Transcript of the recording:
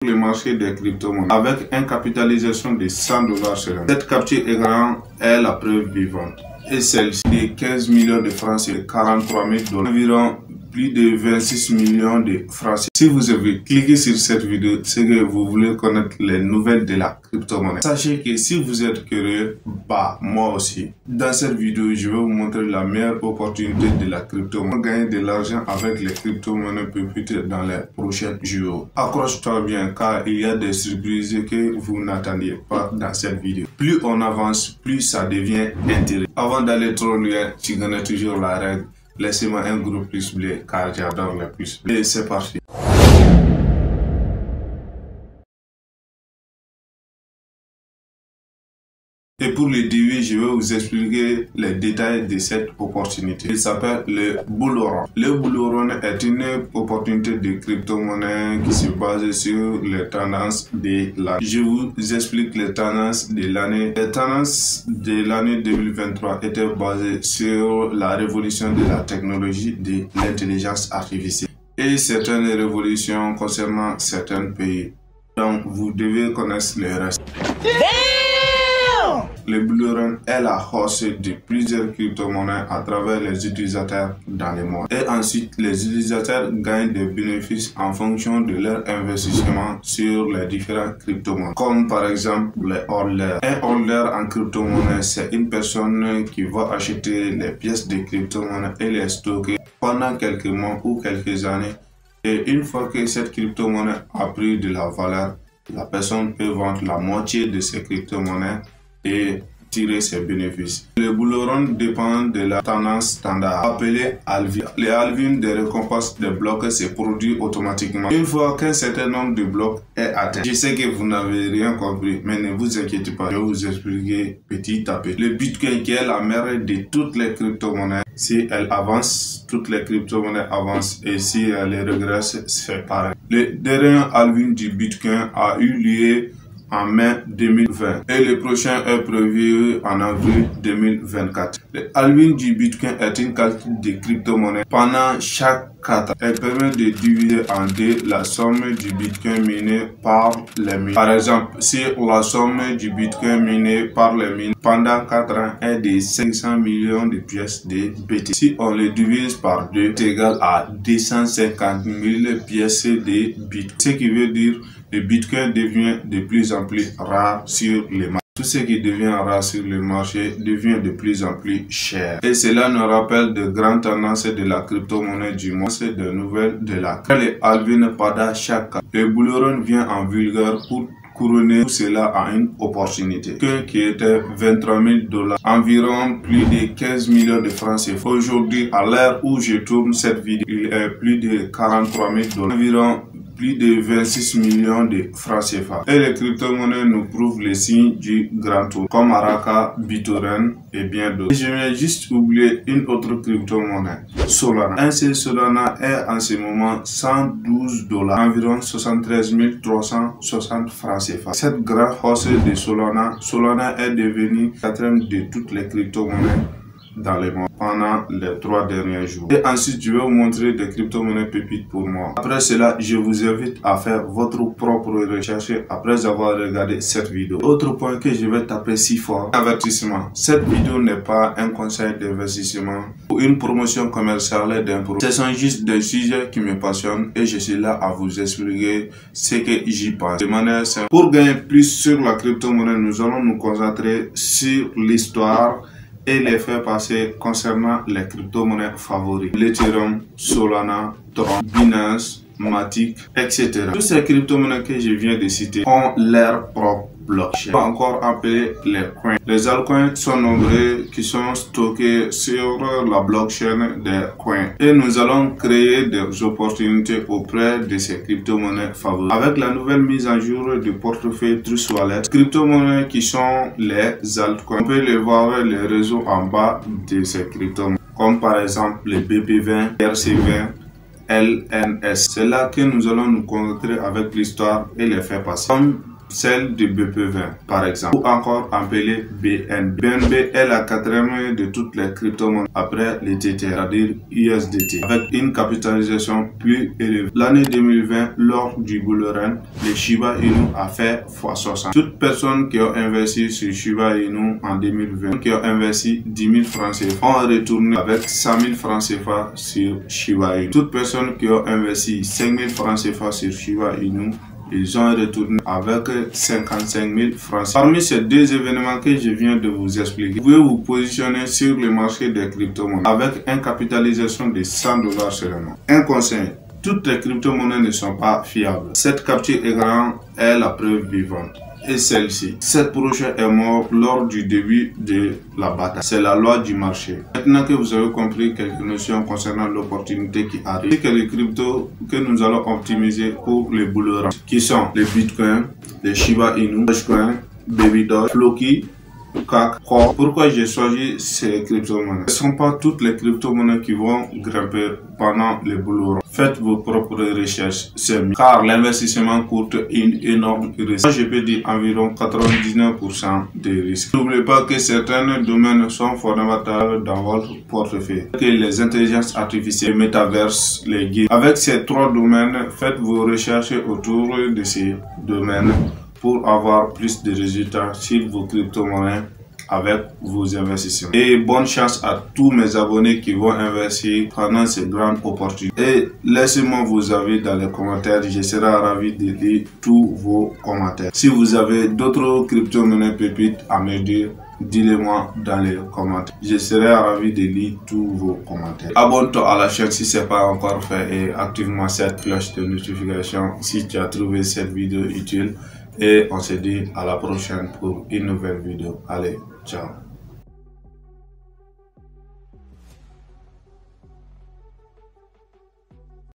Le marché des crypto-monnaies avec une capitalisation de 100 dollars selon. Cette capture écran est la preuve vivante. Et celle-ci de 15 millions de francs, c'est 43 000 dollars, environ plus de 26 millions de francs. Si vous avez cliqué sur cette vidéo, c'est que vous voulez connaître les nouvelles de la crypto-monnaie. Sachez que si vous êtes curieux, moi aussi. Dans cette vidéo, je vais vous montrer la meilleure opportunité de la crypto-monnaie. Gagner de l'argent avec les crypto-monnaies peut-être dans les prochains jours. Accroche-toi bien car il y a des surprises que vous n'attendiez pas dans cette vidéo. Plus on avance, plus ça devient intéressant. Avant d'aller trop loin, tu connais toujours la règle. Laissez-moi un gros pouce bleu car j'adore les pouces bleus. Et c'est parti. Et pour le début, je vais vous expliquer les détails de cette opportunité. Il s'appelle le bull run. Le bull run est une opportunité de crypto-monnaie qui se base sur les tendances de l'année. Je vous explique les tendances de l'année. Les tendances de l'année 2023 étaient basées sur la révolution de la technologie de l'intelligence artificielle et certaines révolutions concernant certains pays. Donc, vous devez connaître le reste. Le bull run est la hausse de plusieurs crypto-monnaies à travers les utilisateurs dans le monde. Et ensuite, les utilisateurs gagnent des bénéfices en fonction de leur investissement sur les différents crypto-monnaies. Comme par exemple les holders. Un holder en crypto-monnaie, c'est une personne qui va acheter les pièces de crypto-monnaie et les stocker pendant quelques mois ou quelques années. Et une fois que cette crypto-monnaie a pris de la valeur, la personne peut vendre la moitié de ces crypto-monnaies et tirer ses bénéfices. Le bull run dépend de la tendance standard appelée halving. Les halving des récompenses des blocs se produit automatiquement une fois qu'un certain nombre de blocs est atteint. Je sais que vous n'avez rien compris, mais ne vous inquiétez pas, je vais vous expliquer petit à petit. Le Bitcoin qui est la mère de toutes les crypto-monnaies, si elle avance, toutes les crypto-monnaies avancent, et si elle régresse, c'est pareil. Le dernier halving du Bitcoin a eu lieu en mai 2020 et le prochain est prévu en avril 2024. Le halving du Bitcoin est une calcul de crypto-monnaie pendant chaque 4 ans. Elle permet de diviser en deux la somme du Bitcoin miné par les mines. Par exemple, si la somme du Bitcoin miné par les mines pendant 4 ans est de 500 millions de pièces de BTC, si on le divise par 2, c'est égal à 250 000 pièces de Bitcoin. Ce qui veut dire le Bitcoin devient de plus en plus rare sur les marchés. Tout ce qui devient rare sur le marché devient de plus en plus cher. Et cela nous rappelle de grandes tendances de la crypto-monnaie du monde, c'est de nouvelles de la crypto. Les halving pendant chaque an. Le bull run vient en vulgaire pour couronner tout cela à une opportunité. Qui était 23 000 dollars, environ plus de 15 millions de francs CFA. Aujourd'hui, à l'heure où je tourne cette vidéo, il est plus de 43 000 dollars, environ plus de 26 millions de francs CFA. Et les crypto-monnaies nous prouvent les signes du grand tour, comme Araka, BitTorrent et bien d'autres. Je viens juste oublier une autre crypto-monnaie, Solana. Un seul Solana est en ce moment 112 dollars, environ 73 360 francs CFA. Cette grande hausse de Solana est devenue quatrième de toutes les crypto-monnaies dans le monde pendant les 3 derniers jours. Et ensuite, je vais vous montrer des crypto-monnaies pépites pour moi. Après cela, je vous invite à faire votre propre recherche après avoir regardé cette vidéo. Autre point que je vais taper si fort, avertissement. Cette vidéo n'est pas un conseil d'investissement ou une promotion commerciale d'un produit. Ce sont juste des sujets qui me passionnent et je suis là à vous expliquer ce que j'y pense de manière simple. Pour gagner plus sur la crypto-monnaie, nous allons nous concentrer sur l'histoire et les faits passés concernant les crypto-monnaies favoris. L'Ethereum, Solana, Tron, Binance, Matic, etc. Toutes ces crypto-monnaies que je viens de citer ont leur propre blockchain, encore appelé les coins. Les altcoins sont nombreux qui sont stockés sur la blockchain des coins. Et nous allons créer des opportunités auprès de ces crypto-monnaies favoris. Avec la nouvelle mise à jour du portefeuille Trust Wallet, crypto-monnaies qui sont les altcoins, on peut les voir les réseaux en bas de ces crypto-monnaies, comme par exemple les BP20, RC20, LNS. C'est là que nous allons nous concentrer avec l'histoire et les faits passés. Comme celle de BP20 par exemple, ou encore appelée BNB. BNB est la quatrième de toutes les crypto-monnaies après les TT, c'est-à-dire USDT, avec une capitalisation plus élevée. L'année 2020, lors du bull run, le Shiba Inu a fait x60. Toutes personnes qui ont investi sur Shiba Inu en 2020, qui ont investi 10 000 francs CFA, ont retourné avec 100 000 francs CFA sur Shiba Inu. Toutes personnes qui ont investi 5 000 francs CFA sur Shiba Inu, ils ont retourné avec 55 000 francs. Parmi ces deux événements que je viens de vous expliquer, vous pouvez vous positionner sur le marché des crypto-monnaies avec une capitalisation de 100 $ seulement. Un conseil, toutes les crypto-monnaies ne sont pas fiables. Cette capture écran est la preuve vivante. Et celle-ci, cette projet est morte lors du début de la bataille. C'est la loi du marché. Maintenant que vous avez compris quelques notions concernant l'opportunité qui arrive, c'est que les cryptos que nous allons optimiser pour les bull run, qui sont les Bitcoin, les Shiba Inu, Dogecoin, Babydoge, Floki, CAC, Core. Pourquoi j'ai choisi ces crypto-monnaies? Ce ne sont pas toutes les crypto-monnaies qui vont grimper pendant les bull run. Faites vos propres recherches, c'est mieux, car l'investissement coûte une énorme risque. Moi, je peux dire environ 99% des risques. N'oubliez pas que certains domaines sont fondamentaux dans votre portefeuille, que les intelligences artificielles, les métaverses, les guides. Avec ces trois domaines, faites vos recherches autour de ces domaines pour avoir plus de résultats sur vos crypto-monnaies avec vos investissements. Et bonne chance à tous mes abonnés qui vont investir pendant ces grandes opportunités. Et laissez-moi vos avis dans les commentaires. Je serai ravi de lire tous vos commentaires. Si vous avez d'autres crypto-monnaies pépites à me dire, dites-le-moi dans les commentaires. Je serai ravi de lire tous vos commentaires. Abonne-toi à la chaîne si ce n'est pas encore fait et active-moi cette cloche de notification si tu as trouvé cette vidéo utile. Et on se dit à la prochaine pour une nouvelle vidéo. Allez, ciao.